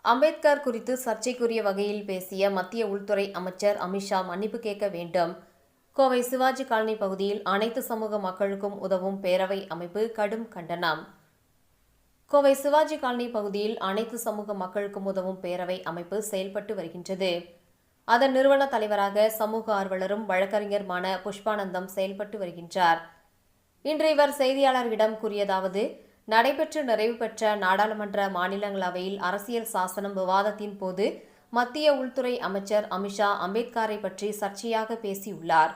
அம்பேத்கர் குறித்து சர்ச்சைக்குரிய வகையில் பேசிய மத்திய உள்துறை அமைச்சர் அமித்ஷா மன்னிப்பு கேட்க வேண்டும். கோவை சிவாஜி காலனி பகுதியில் அனைத்து சமூக மக்களுக்கும் உதவும் பேரவை அமைப்பு கடும் கண்டனம். கோவை சிவாஜி காலனி பகுதியில் அனைத்து சமூக மக்களுக்கும் உதவும் பேரவை அமைப்பு செயல்பட்டு வருகின்றது. அதன் நிறுவன தலைவராக சமூக ஆர்வலரும் வழக்கறிஞருமான புஷ்பானந்தம் செயல்பட்டு வருகின்றார். இன்று இவர் செய்தியாளர்களிடம் கூறியதாவது: நடைபெற்று நிறைவு பெற்ற நாடாளுமன்ற மாநிலங்களவையில் அரசியல் சாசனம் விவாதத்தின் போது மத்திய உள்துறை அமைச்சர் அமித்ஷா அம்பேத்கரை பற்றி சர்ச்சையாக பேசியுள்ளார்.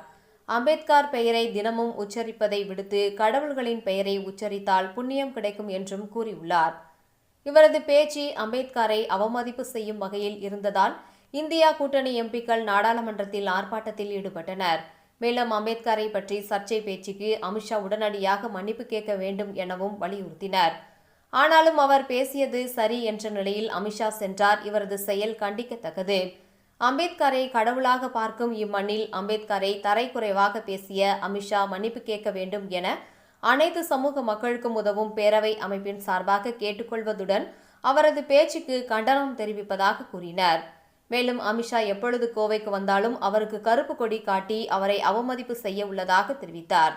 அம்பேத்கர் பெயரை தினமும் உச்சரிப்பதை விடுத்து கடவுள்களின் பெயரை உச்சரித்தால் புண்ணியம் கிடைக்கும் என்றும் கூறியுள்ளார். இவரது பேச்சு அம்பேத்கரை அவமதிப்பு செய்யும் வகையில் இருந்ததால் இந்தியா கூட்டணி எம்பிக்கள் நாடாளுமன்றத்தில் ஆர்ப்பாட்டத்தில் ஈடுபட்டனர். மேலும் அம்பேத்கரை பற்றி சர்ச்சை பேச்சுக்கு அமித்ஷா உடனடியாக மன்னிப்பு கேட்க வேண்டும் எனவும் வலியுறுத்தினர். ஆனாலும் அவர் பேசியது சரி என்ற நிலையில் அமித்ஷா சென்றார். இவரது செயல் கண்டிக்கத்தக்கது. அம்பேத்கரை கடவுளாக பார்க்கும் இம்மண்ணில் அம்பேத்கரை தரைக்குறைவாக பேசிய அமித்ஷா மன்னிப்பு கேட்க வேண்டும் என அனைத்து சமூக மக்களுக்கும் உதவும் பேரவை அமைப்பின் சார்பாக கேட்டுக்கொள்வதுடன் அவரது பேச்சுக்கு கண்டனம் தெரிவிப்பதாக கூறினர். மேலும் அமித்ஷா எப்பொழுது கோவைக்கு வந்தாலும் அவருக்கு கருப்பு கொடி காட்டி அவரை அவமதிப்பு செய்ய உள்ளதாக தெரிவித்தார்.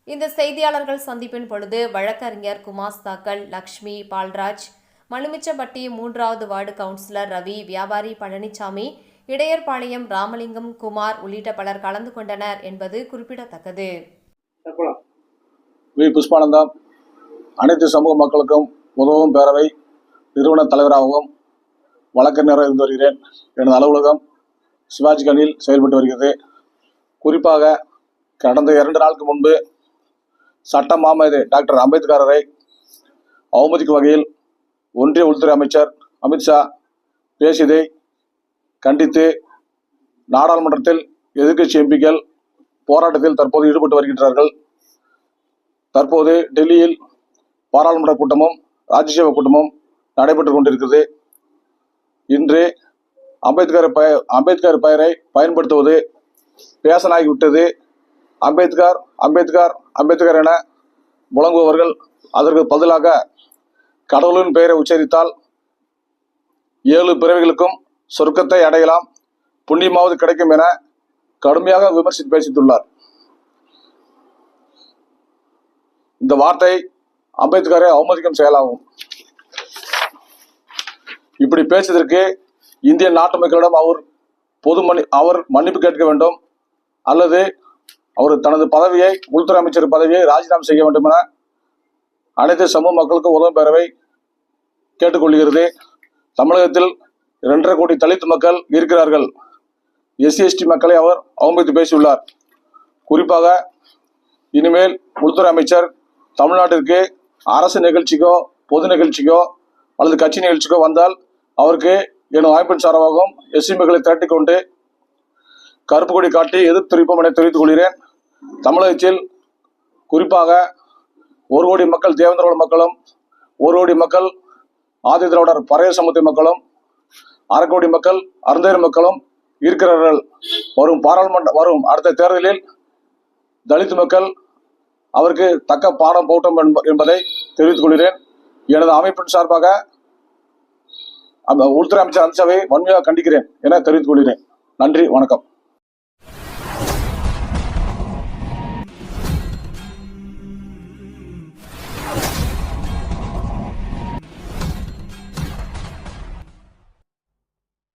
இந்த செய்தியாளர்கள் சந்திப்பின் பொழுது வழக்கறிஞர் குமாஸ் தாக்கல், லக்ஷ்மி, பால்ராஜ், மலுமிச்சம்பட்டி 3வது வார்டு கவுன்சிலர் ரவி, வியாபாரி பழனிசாமி, இடையர்பாளையம் ராமலிங்கம், குமார் உள்ளிட்ட பலர் கலந்து கொண்டனர் என்பது குறிப்பிடத்தக்கது. புஷ்பானந்தம் அனைத்து சமூக மக்களுக்கும் உதவும் பேரவை நிறுவன தலைவராகவும் வழக்கறிஞராக இருந்து வருகிறேன். எனது அலுவலகம் சிவாஜி காலனியில் செயல்பட்டு வருகிறது. குறிப்பாக கடந்த 2 நாளுக்கு முன்பு சட்ட மாமேதை டாக்டர் அம்பேத்கரை அவமதிக்கும் வகையில் ஒன்றிய உள்துறை அமைச்சர் அமித்ஷா பேசியதை கண்டித்து நாடாளுமன்றத்தில் எதிர்க்கட்சி எம்பிக்கள் போராட்டத்தில் தற்போது ஈடுபட்டு வருகின்றார்கள். தற்போது டெல்லியில் பாராளுமன்ற கூட்டமும் ராஜ்யசபா கூட்டமும் நடைபெற்றுக் கொண்டிருக்கிறது. இன்று அம்பேத்கர் பெயரை பயன்படுத்துவது பேசனாகிவிட்டது. அம்பேத்கர் அம்பேத்கர் அம்பேத்கர் என முழங்குபவர்கள் அதற்கு பதிலாக கடவுளின் பெயரை உச்சரித்தால் 7 பிறவிகளுக்கும் சொர்க்கத்தை அடையலாம், புண்ணியமாவது கிடைக்கும் என கடுமையாக விமர்சித்து பேசித்துள்ளார். இந்த வார்த்தை அம்பேத்கரை அவமதிக்கும் செயலாகும். இப்படி பேசியதற்கு இந்திய நாட்டு மக்களிடம் அவர் மன்னிப்பு கேட்க வேண்டும், அல்லது அவர் தனது பதவியை, உள்துறை அமைச்சர் பதவியை ராஜினாமா செய்ய வேண்டும் என அனைத்து சமூக மக்களுக்கும் உதவும் பேரவை கேட்டுக்கொள்கிறது. தமிழகத்தில் 2.5 கோடி தலித் மக்கள் இருக்கிறார்கள். SC/ST மக்களை அவர் அவமதித்து பேசியுள்ளார். குறிப்பாக இனிமேல் உள்துறை அமைச்சர் தமிழ்நாட்டிற்கு அரசு நிகழ்ச்சிக்கோ, பொது நிகழ்ச்சிக்கோ அல்லது கட்சி நிகழ்ச்சிக்கோ வந்தால் அவருக்கு எனும் அமைப்பின் சார்பாகவும் SC மக்களை திரட்டிக் கொண்டு கருப்பு கொடி காட்டி எதிர்ப்பு தெரிவிப்போம் என தெரிவித்துக் கொள்கிறேன். தமிழகத்தில் குறிப்பாக 1 கோடி மக்கள் தேவேந்திர மக்களும், 1 கோடி மக்கள் ஆதி திராவிடர் பறைய சமூக மக்களும், 1/2 கோடி மக்கள் அருந்தேர் மக்களும் இருக்கிறார்கள். வரும் அடுத்த தேர்தலில் தலித் மக்கள் அவருக்கு தக்க பாடம் போட்டும் என்பதை தெரிவித்துக் கொள்கிறேன். எனது அமைப்பின் சார்பாக உள்துறை அமைச்சர் அமித்ஷாவை வன்மையாக கண்டிக்கிறேன் என தெரிவித்துக் கொள்கிறேன். நன்றி, வணக்கம்.